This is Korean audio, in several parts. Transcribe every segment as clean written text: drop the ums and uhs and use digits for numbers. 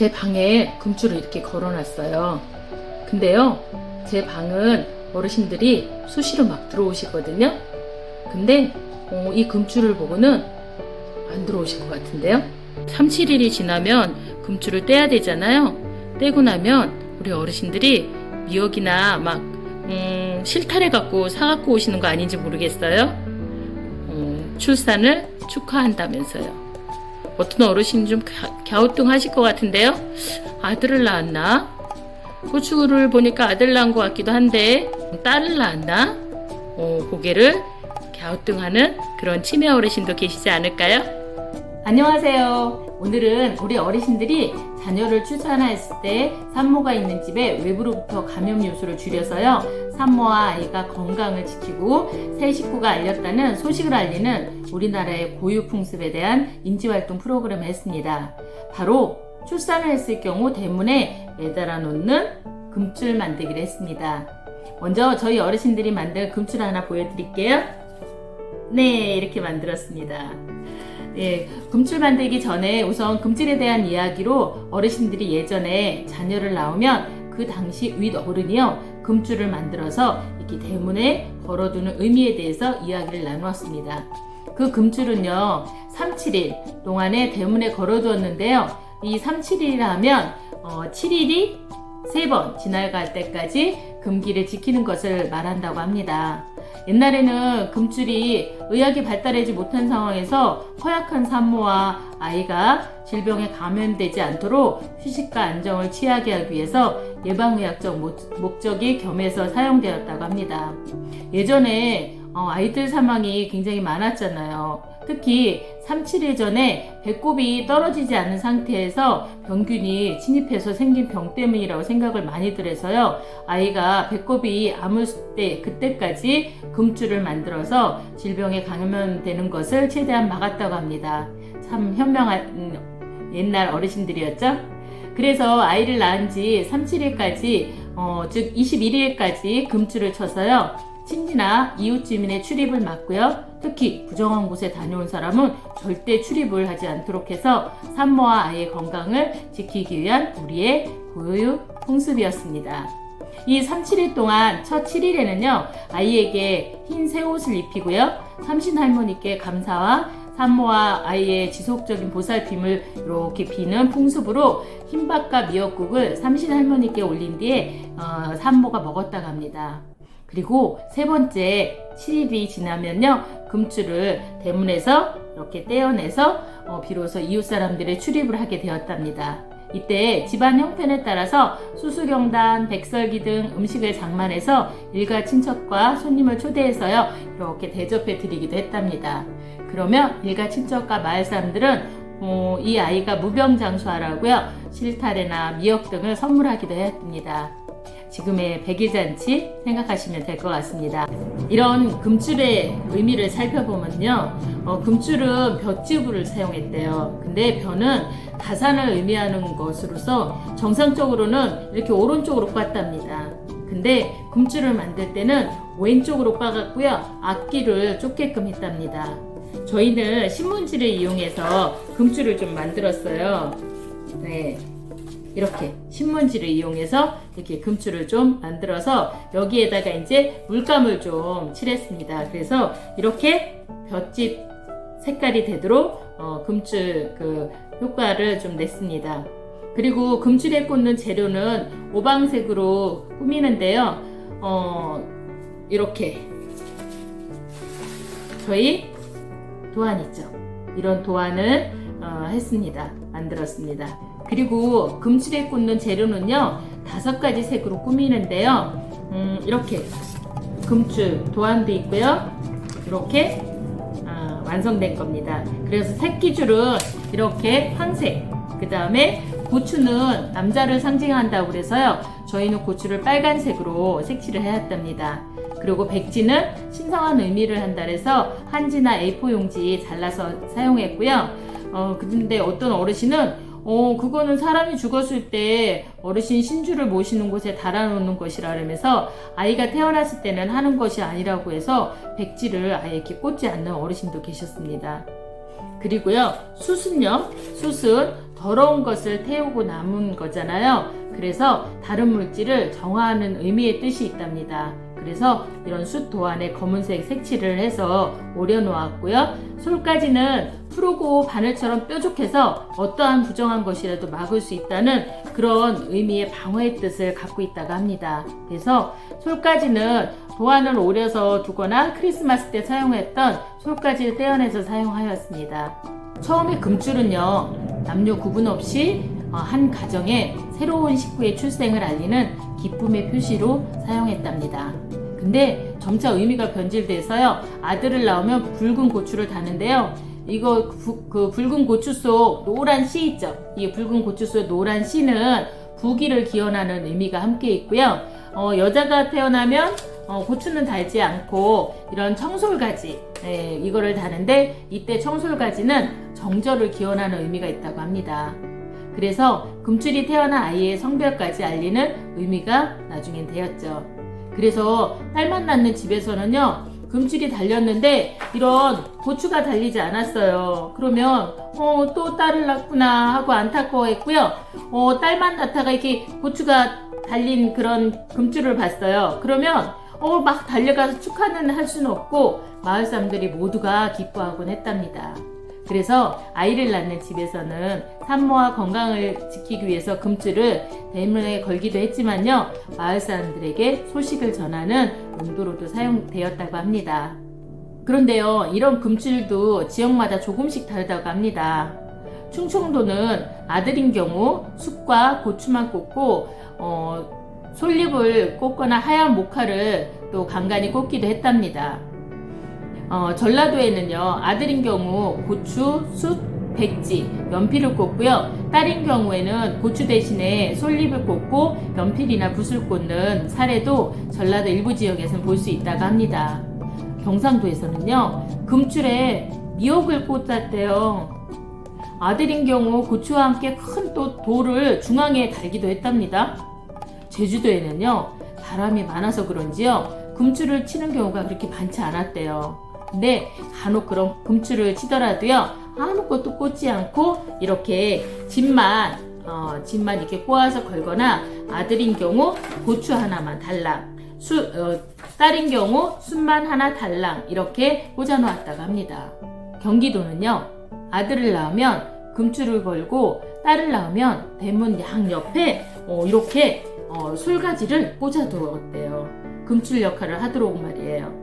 제 방에 금줄을 이렇게 걸어놨어요. 근데요, 제 방은 어르신들이 수시로 막 들어오시거든요. 근데 이 금줄을 보고는 안 들어오실 것 같은데요. 3, 7일이 지나면 금줄을 떼야 되잖아요. 떼고 나면 우리 어르신들이 미역이나 막 실타래 갖고 사갖고 오시는 거 아닌지 모르겠어요. 출산을 축하한다면서요. 어떤 어르신 좀 갸우뚱하실 것 같은데요. 아들을 낳았나? 고추를 보니까 아들 낳은 것 같기도 한데 딸을 낳았나? 고개를 갸우뚱하는 그런 치매 어르신도 계시지 않을까요? 안녕하세요. 오늘은 우리 어르신들이 자녀를 출산했을 때 산모가 있는 집에 외부로부터 감염 요소를 줄여서요, 산모와 아이가 건강을 지키고 새 식구가 알렸다는 소식을 알리는 우리나라의 고유 풍습에 대한 인지활동 프로그램을 했습니다. 바로 출산을 했을 경우 대문에 매달아 놓는 금줄 만들기를 했습니다. 먼저 저희 어르신들이 만든 금줄 하나 보여드릴게요. 네, 이렇게 만들었습니다. 예, 금줄 만들기 전에 우선 금줄에 대한 이야기로 어르신들이 예전에 자녀를 낳으면 그 당시 윗 어른이요, 금줄을 만들어서 이렇게 대문에 걸어두는 의미에 대해서 이야기를 나누었습니다. 그 금줄은요, 3, 7일 동안에 대문에 걸어두었는데요. 이 3, 7일이라 하면 7일이 3번 지나갈 때까지 금기를 지키는 것을 말한다고 합니다. 옛날에는 금줄이 의학이 발달하지 못한 상황에서 허약한 산모와 아이가 질병에 감염되지 않도록 휴식과 안정을 취하게 하기 위해서 예방의학적 목적이 겸해서 사용되었다고 합니다. 예전에 아이들 사망이 굉장히 많았잖아요. 특히 3, 7일 전에 배꼽이 떨어지지 않은 상태에서 병균이 침입해서 생긴 병 때문이라고 생각을 많이들 해서요, 아이가 배꼽이 아물 때 그때까지 금줄을 만들어서 질병에 감염되는 것을 최대한 막았다고 합니다. 참 현명한 옛날 어르신들이었죠. 그래서 아이를 낳은 지 3, 7일까지 즉 21일까지 금줄을 쳐서요, 친지나 이웃 주민의 출입을 막고요, 특히 부정한 곳에 다녀온 사람은 절대 출입을 하지 않도록 해서 산모와 아이의 건강을 지키기 위한 우리의 고유 풍습이었습니다. 이 3, 7일 동안 첫 7일에는요, 아이에게 흰 새 옷을 입히고요, 삼신 할머니께 감사와 산모와 아이의 지속적인 보살핌을 이렇게 비는 풍습으로 흰밥과 미역국을 삼신 할머니께 올린 뒤에 산모가 먹었다고 합니다. 그리고 세 번째 7일이 지나면요, 금줄을 대문에서 이렇게 떼어내서 비로소 이웃 사람들의 출입을 하게 되었답니다. 이때 집안 형편에 따라서 수수경단, 백설기 등 음식을 장만해서 일가 친척과 손님을 초대해서요, 이렇게 대접해 드리기도 했답니다. 그러면 일가 친척과 마을 사람들은 이 아이가 무병장수하라고요, 실타래나 미역 등을 선물하기도 했답니다. 지금의 백일잔치 생각하시면 될 것 같습니다. 이런 금줄의 의미를 살펴보면요, 금줄은 볏지구를 사용했대요. 근데 벼는 가산을 의미하는 것으로서 정상적으로는 이렇게 오른쪽으로 꽈답니다. 근데 금줄을 만들 때는 왼쪽으로 꽈갖고요, 앞뒤를 쫓게끔 했답니다. 저희는 신문지를 이용해서 금줄을 좀 만들었어요. 네, 이렇게 신문지를 이용해서 이렇게 금줄을 좀 만들어서 여기에다가 이제 물감을 좀 칠했습니다. 그래서 이렇게 볏짚 색깔이 되도록 금줄 효과를 좀 냈습니다. 그리고 금줄에 꽂는 재료는 오방색으로 꾸미는데요, 이렇게 저희 도안 있죠, 이런 도안을 했습니다. 만들었습니다. 그리고 금줄에 꽂는 재료는요, 5가지 색으로 꾸미는데요, 이렇게 금줄 도안도 있고요, 이렇게 완성된 겁니다. 그래서 새끼줄은 이렇게 황색, 그 다음에 고추는 남자를 상징한다고 그래서요, 저희는 고추를 빨간색으로 색칠을 해왔답니다. 그리고 백지는 신성한 의미를 한다 해서 한지나 A4 용지 잘라서 사용했고요. 근데 어떤 어르신은 그거는 사람이 죽었을 때 어르신 신주를 모시는 곳에 달아놓는 것이라 그러면서 아이가 태어났을 때는 하는 것이 아니라고 해서 백지를 아예 이렇게 꽂지 않는 어르신도 계셨습니다. 그리고요, 숯은요, 숯은 더러운 것을 태우고 남은 거잖아요. 그래서 다른 물질을 정화하는 의미의 뜻이 있답니다. 그래서 이런 숯 도안에 검은색 색칠을 해서 오려놓았고요. 솔가지는 푸르고 바늘처럼 뾰족해서 어떠한 부정한 것이라도 막을 수 있다는 그런 의미의 방어의 뜻을 갖고 있다고 합니다. 그래서 솔가지는 도안을 오려서 두거나 크리스마스 때 사용했던 솔가지를 떼어내서 사용하였습니다. 처음에 금줄은요, 남녀 구분 없이 한 가정에 새로운 식구의 출생을 알리는 기쁨의 표시로 사용했답니다. 근데 점차 의미가 변질돼서요, 아들을 낳으면 붉은 고추를 다는데요. 이거 그 붉은 고추 속 노란 씨 있죠? 이 붉은 고추 속 노란 씨는 부귀를 기원하는 의미가 함께 있고요. 여자가 태어나면 고추는 달지 않고 이런 청솔가지, 이거를 다는데 이때 청솔가지는 정절을 기원하는 의미가 있다고 합니다. 그래서 금줄이 태어난 아이의 성별까지 알리는 의미가 나중엔 되었죠. 그래서 딸만 낳는 집에서는요, 금줄이 달렸는데 이런 고추가 달리지 않았어요. 그러면 또 딸을 낳구나 하고 안타까워했고요. 딸만 낳다가 이렇게 고추가 달린 그런 금줄을 봤어요. 그러면 막 달려가서 축하는 할 수는 없고 마을 사람들이 모두가 기뻐하곤 했답니다. 그래서 아이를 낳는 집에서는 산모와 건강을 지키기 위해서 금줄을 대문에 걸기도 했지만요, 마을 사람들에게 소식을 전하는 용도로도 사용되었다고 합니다. 그런데요, 이런 금줄도 지역마다 조금씩 다르다고 합니다. 충청도는 아들인 경우 숯과 고추만 꽂고 솔잎을 꽂거나 하얀 목화를 또 간간히 꽂기도 했답니다. 전라도에는요, 아들인 경우 고추, 숯, 백지, 연필을 꽂고요. 딸인 경우에는 고추 대신에 솔잎을 꽂고 연필이나 붓을 꽂는 사례도 전라도 일부 지역에서는 볼 수 있다고 합니다. 경상도에서는요, 금줄에 미역을 꽂았대요. 아들인 경우 고추와 함께 큰 또 돌을 중앙에 달기도 했답니다. 제주도에는요, 바람이 많아서 그런지요, 금줄을 치는 경우가 그렇게 많지 않았대요. 근데 간혹 그런 금줄을 치더라도요, 아무것도 꽂지 않고 이렇게 집만 이렇게 꼬아서 걸거나, 아들인 경우 고추 하나만 달랑, 딸인 경우 숯만 하나 달랑 이렇게 꽂아 놓았다고 합니다. 경기도는요, 아들을 낳으면 금줄을 걸고 딸을 낳으면 대문 양옆에 이렇게 솔가지를 꽂아 두었대요. 금줄 역할을 하도록 말이에요.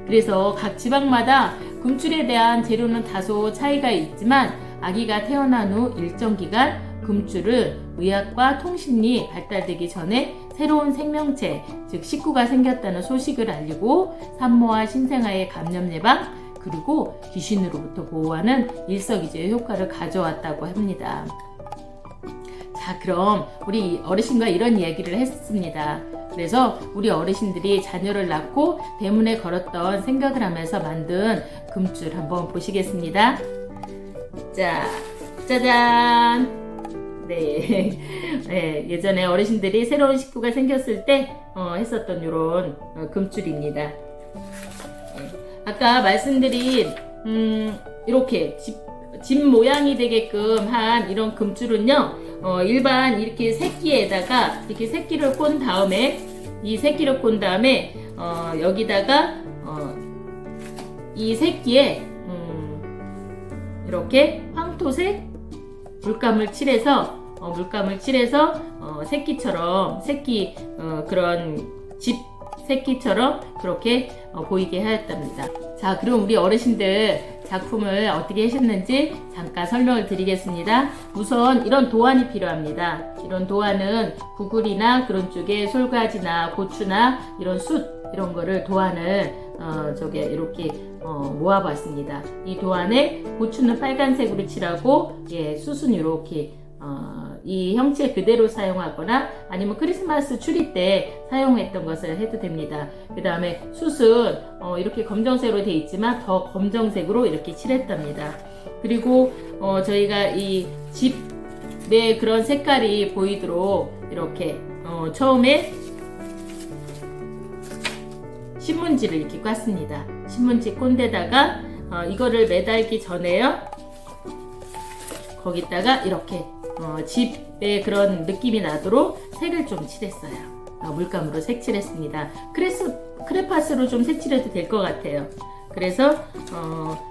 그래서 각 지방마다 금줄에 대한 재료는 다소 차이가 있지만 아기가 태어난 후 일정 기간 금줄을 의학과 통신이 발달되기 전에 새로운 생명체, 즉 식구가 생겼다는 소식을 알리고 산모와 신생아의 감염 예방, 그리고 귀신으로부터 보호하는 일석이조의 효과를 가져왔다고 합니다. 자, 그럼 우리 어르신과 이런 이야기를 했습니다. 그래서 우리 어르신들이 자녀를 낳고 대문에 걸었던 생각을 하면서 만든 금줄 한번 보시겠습니다. 자, 짜잔! 네, 예전에 어르신들이 새로운 식구가 생겼을 때 했었던 이런 금줄입니다. 아까 말씀드린 이렇게 집 모양이 되게끔 한 이런 금줄은요, 일반 이렇게 새끼에다가 이렇게 새끼를 꼰 다음에 여기다가 이 새끼에 이렇게 황토색 물감을 칠해서 새끼처럼 그런 집 새끼처럼 그렇게 보이게 하였답니다. 자, 그럼 우리 어르신들 작품을 어떻게 하셨는지 잠깐 설명을 드리겠습니다. 우선 이런 도안이 필요합니다. 이런 도안은 구글이나 그런 쪽에 솔가지나 고추나 이런 숯 이런 거를 도안을 이렇게 모아봤습니다. 이 도안에 고추는 빨간색으로 칠하고 숯은 이렇게 이 형체 그대로 사용하거나 아니면 크리스마스 추리 때 사용했던 것을 해도 됩니다. 그 다음에 숯은 이렇게 검정색으로 되어 있지만 더 검정색으로 이렇게 칠했답니다. 그리고 저희가 이 집의 그런 색깔이 보이도록 이렇게 처음에 신문지를 이렇게 깠습니다. 신문지 꼰 데다가 이거를 매달기 전에요, 거기다가 이렇게 집의 그런 느낌이 나도록 색을 좀 칠했어요. 물감으로 색칠했습니다. 크레파스로 좀 색칠해도 될 것 같아요. 그래서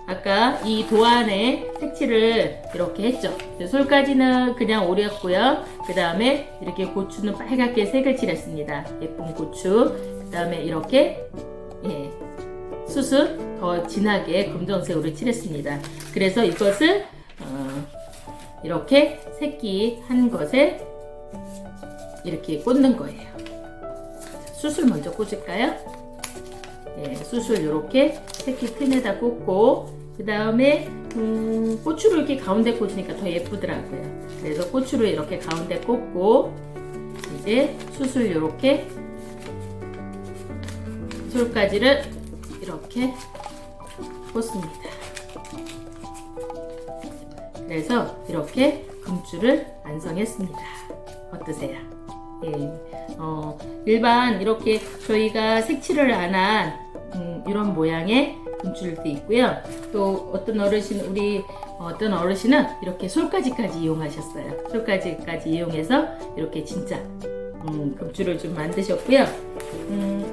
아까 이 도안에 색칠을 이렇게 했죠. 솔까지는 그냥 오렸고요. 그 다음에 이렇게 고추는 빨갛게 색을 칠했습니다. 예쁜 고추. 그 다음에 이렇게 숯은 더 진하게 검정색으로 칠했습니다. 그래서 이것을 이렇게 새끼 한 것에 이렇게 꽂는 거예요. 숯을 먼저 꽂을까요? 숯을 이렇게 새끼 틈에다 꽂고 그 다음에 고추를 이렇게 가운데 꽂으니까 더 예쁘더라고요. 그래서 고추를 이렇게 가운데 꽂고 이제 숯을 이렇게 솔가지를 이렇게 꽂습니다. 그래서 이렇게 금줄을 완성했습니다. 어떠세요? 일반 이렇게 저희가 색칠을 안 한 이런 모양의 금줄도 있고요. 또 어떤 어르신은 이렇게 솔가지까지 이용하셨어요. 솔가지까지 이용해서 이렇게 진짜 금줄을 좀 만드셨고요.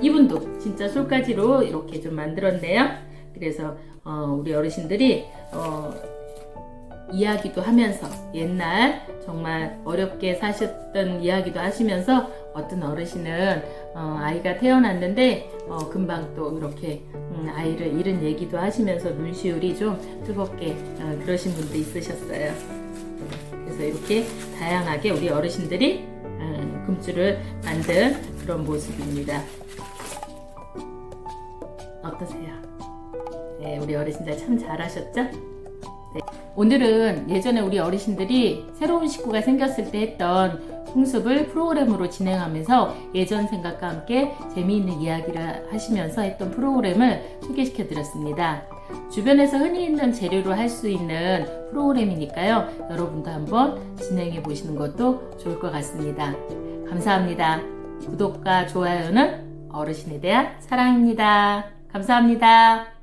이분도 진짜 솔가지로 이렇게 좀 만들었네요. 그래서 우리 어르신들이 이야기도 하면서 옛날 정말 어렵게 사셨던 이야기도 하시면서 어떤 어르신은 아이가 태어났는데 금방 또 이렇게 아이를 잃은 얘기도 하시면서 눈시울이 좀 뜨겁게 그러신 분도 있으셨어요. 그래서 이렇게 다양하게 우리 어르신들이 금줄을 만든 그런 모습입니다. 어떠세요? 네, 우리 어르신들 참 잘하셨죠? 네. 오늘은 예전에 우리 어르신들이 새로운 식구가 생겼을 때 했던 풍습을 프로그램으로 진행하면서 예전 생각과 함께 재미있는 이야기를 하시면서 했던 프로그램을 소개시켜 드렸습니다. 주변에서 흔히 있는 재료로 할 수 있는 프로그램이니까요. 여러분도 한번 진행해 보시는 것도 좋을 것 같습니다. 감사합니다. 구독과 좋아요는 어르신에 대한 사랑입니다. 감사합니다.